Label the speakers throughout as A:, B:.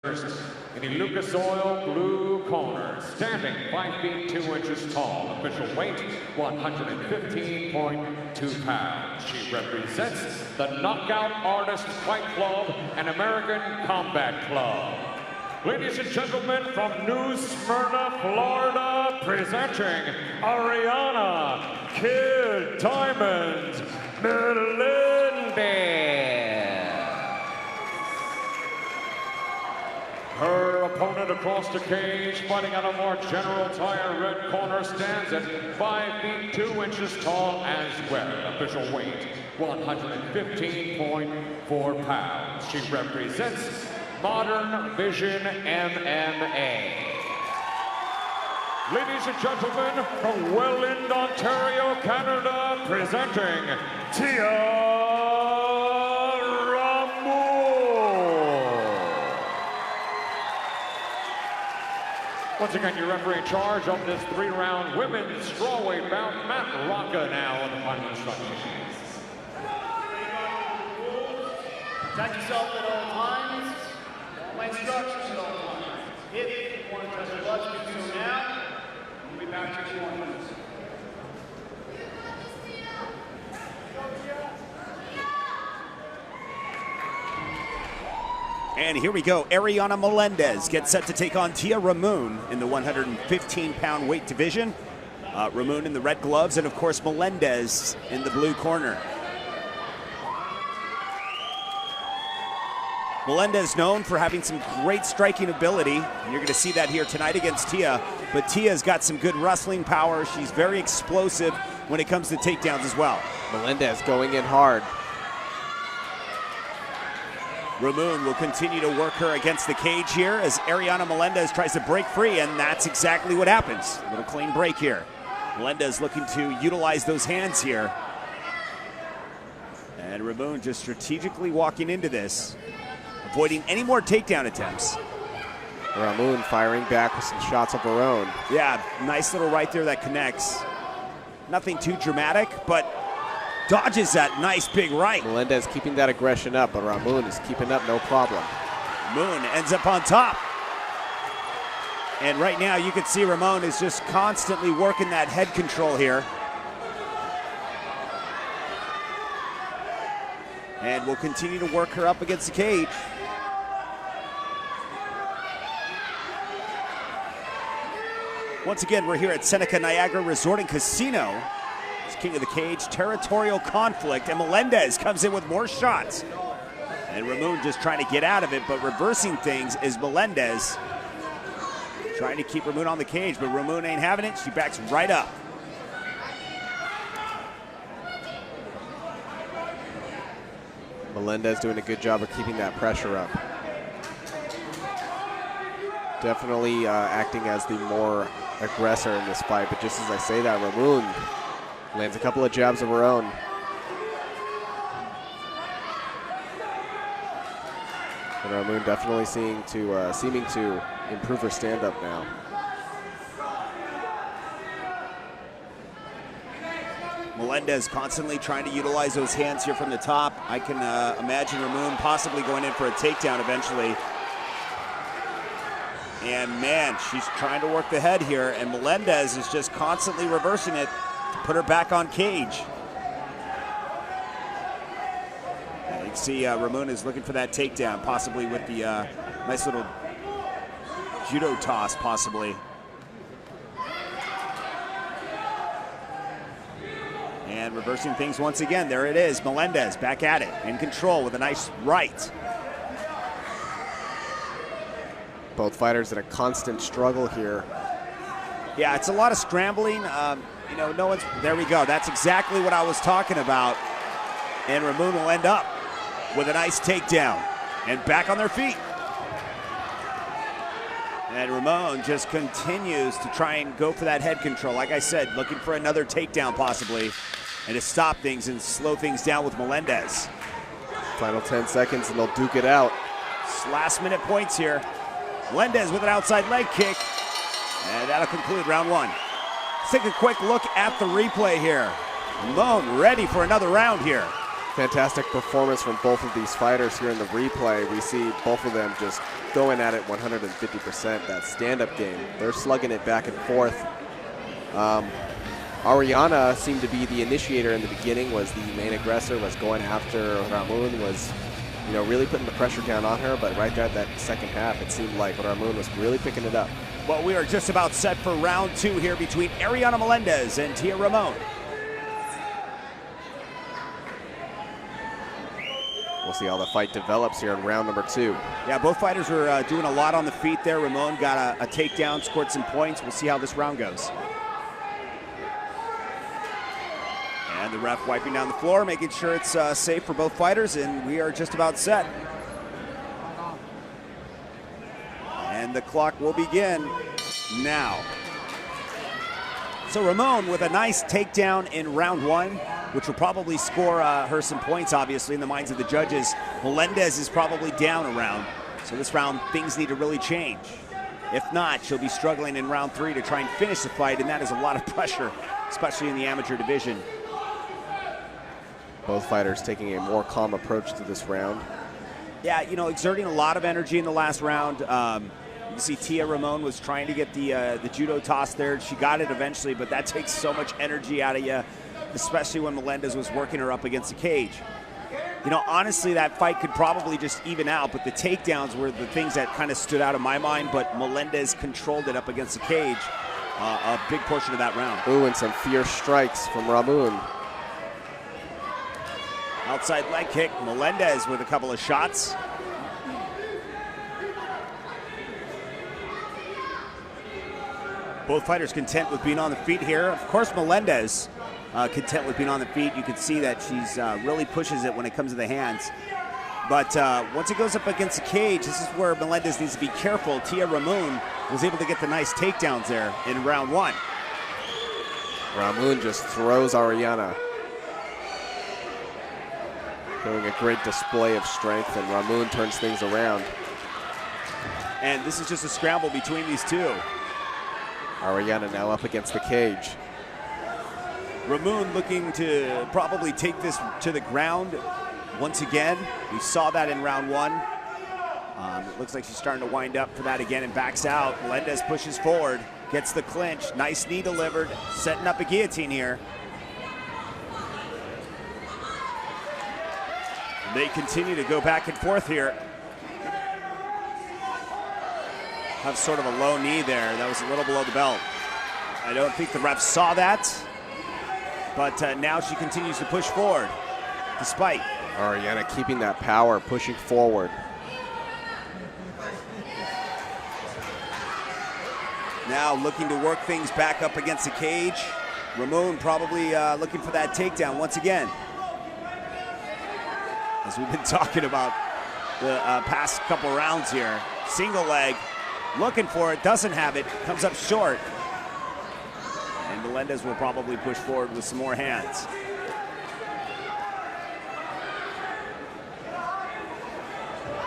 A: In the Lucas Oil blue corner, standing 5 feet 2 inches tall, official weight 115.2 pounds. She represents the Knockout Artist Fight Club and American Combat Club. Ladies and gentlemen, from New Smyrna, Florida, presenting Ariana Kid Diamond Melendez. Her opponent across the cage, fighting out a more general tire red corner, stands at 5 feet 2 inches tall as well. Official weight 115.4 pounds. She represents Modern Vision MMA. Ladies and gentlemen, from Welland, Ontario, Canada, presenting Tia. Once again, your referee in charge of this 3-round women's strawweight bout, Matt Rocca, now on the final instructions.
B: Protect yourself at all times. My instructions at all times. If you want to touch the blood, you can do so now. We'll be back to 2 minutes.
C: And here we go. Ariana Melendez gets set to take on Tia Ramon in the 115-pound weight division. Ramon in the red gloves, and of course Melendez in the blue corner. Melendez known for having some great striking ability, and you're going to see that here tonight against Tia. But Tia's got some good wrestling power. She's very explosive when it comes to takedowns as well.
D: Melendez going in hard.
C: Ramon will continue to work her against the cage here as Ariana Melendez tries to break free, and that's exactly what happens. A little clean break here. Melendez looking to utilize those hands here. And Ramon just strategically walking into this, avoiding any more takedown attempts.
D: Ramon firing back with some shots of her own.
C: Yeah, nice little right there that connects. Nothing too dramatic, but dodges that nice big right.
D: Melendez keeping that aggression up, but Ramon is keeping up no problem.
C: Moon ends up on top. And right now you can see Ramon is just constantly working that head control here. And will continue to work her up against the cage. Once again, we're here at Seneca Niagara Resort and Casino. King of the cage, territorial conflict, and Melendez comes in with more shots. And Ramon just trying to get out of it, but reversing things is Melendez. Trying to keep Ramon on the cage, but Ramon ain't having it. She backs right up.
D: Melendez doing a good job of keeping that pressure up. Definitely acting as the more aggressor in this fight, but just as I say that, Ramon lands a couple of jabs of her own. And Ramon definitely seeming to improve her stand-up now.
C: Melendez constantly trying to utilize those hands here from the top. I can imagine Ramon possibly going in for a takedown eventually. And man, she's trying to work the head here, and Melendez is just constantly reversing it. Put her back on cage. And you can see Ramon is looking for that takedown, possibly with the nice little judo toss, possibly. And reversing things once again. There it is, Melendez back at it, in control with a nice right.
D: Both fighters in a constant struggle here.
C: Yeah, it's a lot of scrambling. You know, no one's, there we go. That's exactly what I was talking about. And Ramon will end up with a nice takedown and back on their feet. And Ramon just continues to try and go for that head control. Like I said, looking for another takedown possibly, and to stop things and slow things down with Melendez.
D: Final 10 seconds and they'll duke it out.
C: It's last minute points here. Melendez with an outside leg kick. And that'll conclude round one. Let's take a quick look at the replay here. Ramon ready for another round here.
D: Fantastic performance from both of these fighters here in the replay. We see both of them just going at it 150%. That stand-up game, they're slugging it back and forth. Ariana seemed to be the initiator in the beginning, was the main aggressor, was going after Ramon, was really putting the pressure down on her, but right there at that second half, it seemed like Ramon was really picking it up.
C: Well, we are just about set for round 2 here between Ariana Melendez and Tia Ramon.
D: We'll see how the fight develops here in round number 2.
C: Yeah, both fighters were doing a lot on the feet there. Ramon got a takedown, scored some points. We'll see how this round goes. And the ref wiping down the floor, making sure it's safe for both fighters, and we are just about set. And the clock will begin now. So Ramon with a nice takedown in round 1, which will probably score her some points, obviously, in the minds of the judges. Melendez is probably down a round, so this round things need to really change. If not, she'll be struggling in round 3 to try and finish the fight, and that is a lot of pressure, especially in the amateur division.
D: Both fighters taking a more calm approach to this round.
C: Yeah, exerting a lot of energy in the last round. You can see Tia Ramon was trying to get the judo toss there. She got it eventually, but that takes so much energy out of you, especially when Melendez was working her up against the cage. Honestly, that fight could probably just even out, but the takedowns were the things that kind of stood out in my mind, but Melendez controlled it up against the cage a big portion of that round.
D: Ooh, and some fierce strikes from Ramon.
C: Outside leg kick, Melendez with a couple of shots. Both fighters content with being on the feet here. Of course, Melendez content with being on the feet. You can see that she's really pushes it when it comes to the hands. But once it goes up against the cage, this is where Melendez needs to be careful. Tia Ramon was able to get the nice takedowns there in round 1.
D: Ramon just throws Ariana. Showing a great display of strength, and Ramon turns things around.
C: And this is just a scramble between these two.
D: Ariana now up against the cage.
C: Ramon looking to probably take this to the ground once again. We saw that in round 1. It looks like she's starting to wind up for that again and backs out. Melendez pushes forward, gets the clinch. Nice knee delivered, setting up a guillotine here. They continue to go back and forth here. Have sort of a low knee there. That was a little below the belt. I don't think the ref saw that, but now she continues to push forward, despite.
D: Ariana keeping that power, pushing forward.
C: Now looking to work things back up against the cage. Ramon probably looking for that takedown once again. As we've been talking about the past couple rounds here. Single leg, looking for it, doesn't have it, comes up short. And Melendez will probably push forward with some more hands.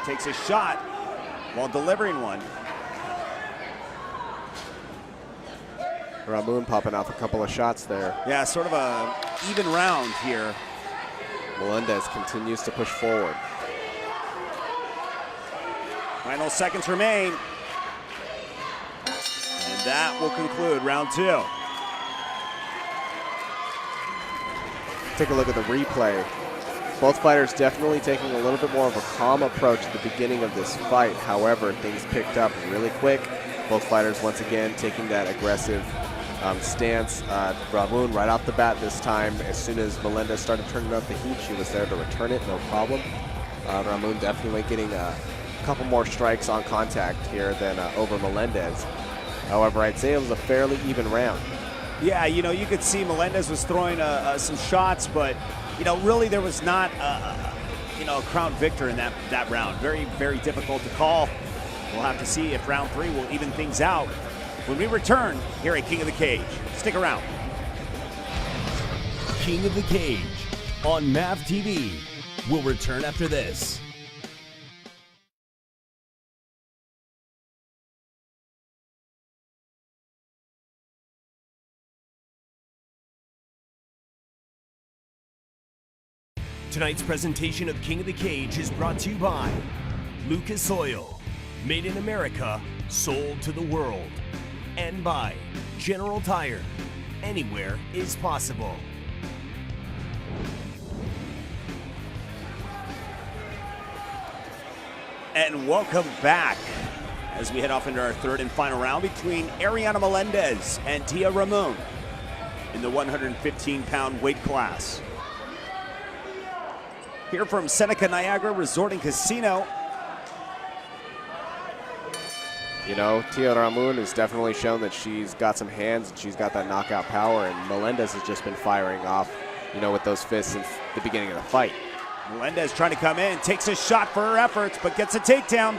C: Takes a shot while delivering one.
D: Ramon popping off a couple of shots there.
C: Yeah, sort of a even round here.
D: Melendez continues to push forward.
C: Final seconds remain. And that will conclude round 2.
D: Take a look at the replay. Both fighters definitely taking a little bit more of a calm approach at the beginning of this fight. However, things picked up really quick. Both fighters once again taking that aggressive stance. Ramon right off the bat this time, as soon as Melendez started turning up the heat, she was there to return it, no problem. Ramon definitely getting a couple more strikes on contact here than over Melendez. However, I'd say it was a fairly even round.
C: Yeah, you could see Melendez was throwing some shots, but really there was not a crown victor in that round. Very, very difficult to call. We'll have to see if round 3 will even things out when we return here at King of the Cage. Stick around.
E: King of the Cage on MAV TV. We'll return after this. Tonight's presentation of King of the Cage is brought to you by Lucas Oil, made in America, sold to the world, and by General Tire. Anywhere is possible.
C: And welcome back as we head off into our third and final round between Ariana Melendez and Tia Ramon in the 115-pound weight class. Here from Seneca Niagara Resort and Casino.
D: You know, Tia Ramon has definitely shown that she's got some hands and she's got that knockout power, and Melendez has just been firing off, you know, with those fists since the beginning of the fight.
C: Melendez trying to come in, takes a shot for her efforts, but gets a takedown.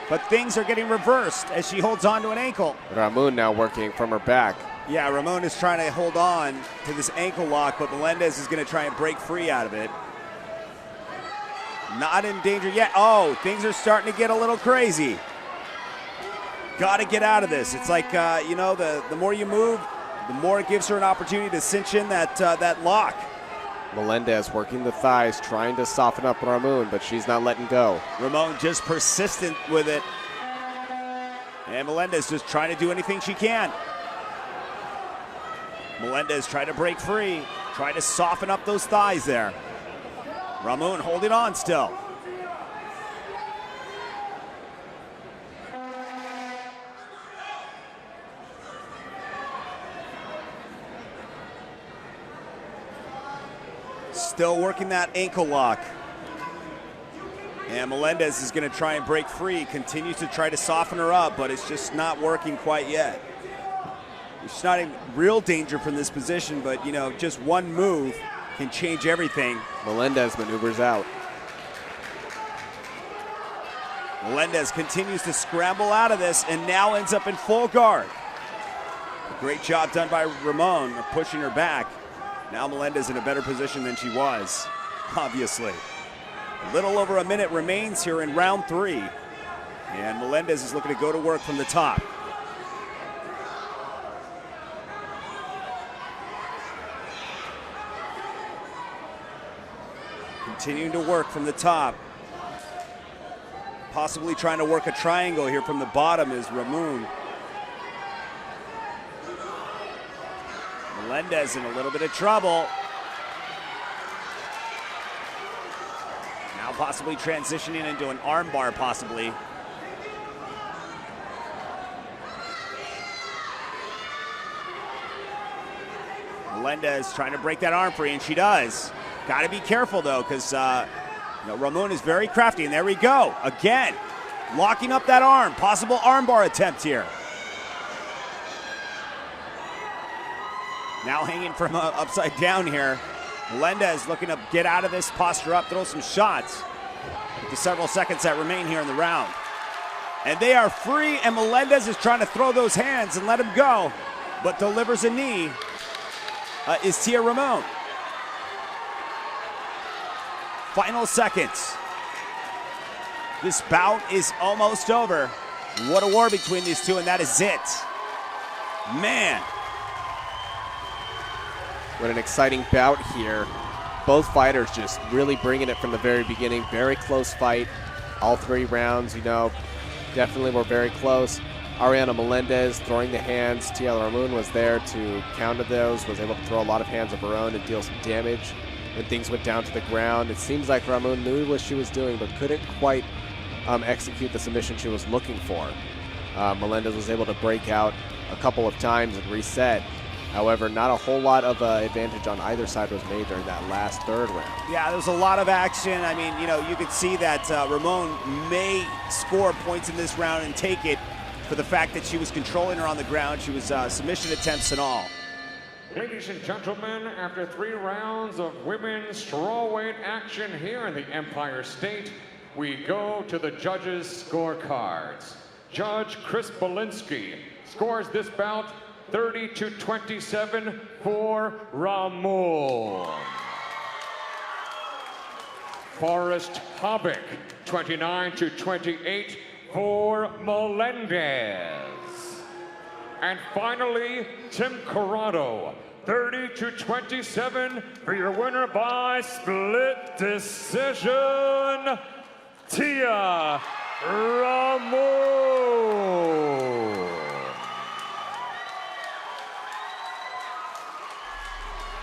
C: But things are getting reversed as she holds on to an ankle.
D: Ramon now working from her back.
C: Yeah, Ramon is trying to hold on to this ankle lock, but Melendez is going to try and break free out of it. Not in danger yet. Oh, things are starting to get a little crazy. Got to get out of this. It's like, you know, the more you move, the more it gives her an opportunity to cinch in that lock.
D: Melendez working the thighs, trying to soften up Ramon, but she's not letting go.
C: Ramon just persistent with it. And Melendez just trying to do anything she can. Melendez trying to break free, trying to soften up those thighs there. Ramon holding on still. Still working that ankle lock. And Melendez is going to try and break free, continues to try to soften her up, but it's just not working quite yet. She's not in real danger from this position, but, you know, just one move can change everything.
D: Melendez maneuvers out.
C: Melendez continues to scramble out of this and now ends up in full guard. A great job done by Ramon, pushing her back. Now Melendez in a better position than she was, obviously. A little over a minute remains here in round 3. And Melendez is looking to go to work from the top. Continuing to work from the top. Possibly trying to work a triangle here from the bottom is Ramon. Melendez in a little bit of trouble. Now possibly transitioning into an armbar, possibly. Melendez trying to break that arm free, and she does. Got to be careful, though, because you know, Ramon is very crafty, and there we go. Again, locking up that arm. Possible armbar attempt here. Now hanging from upside down here. Melendez looking to get out of this, posture up, throw some shots with the several seconds that remain here in the round. And they are free, and Melendez is trying to throw those hands and let him go, but delivers a knee is Tia Ramon. Final seconds. This bout is almost over. What a war between these two, and that is it. Man.
D: What an exciting bout here. Both fighters just really bringing it from the very beginning. Very close fight. All 3 rounds, you know, definitely were very close. Ariana Melendez throwing the hands. Tia Ramon was there to counter those, was able to throw a lot of hands of her own and deal some damage. When things went down to the ground, it seems like Ramon knew what she was doing, but couldn't quite execute the submission she was looking for. Melendez was able to break out a couple of times and reset. However, not a whole lot of advantage on either side was made during that last 3rd round.
C: Yeah, there was a lot of action. I mean, you know, you could see that Ramon may score points in this round and take it for the fact that she was controlling her on the ground. She was submission attempts and all.
A: Ladies and gentlemen, after 3 rounds of women's strawweight action here in the Empire State, we go to the judges' scorecards. Judge Chris Belinsky scores this bout 30-27 for Ramon. Forrest Hobick, 29-28 for Melendez. And finally, Tim Corrado, 30-27 for your winner by split decision, Tia Ramos.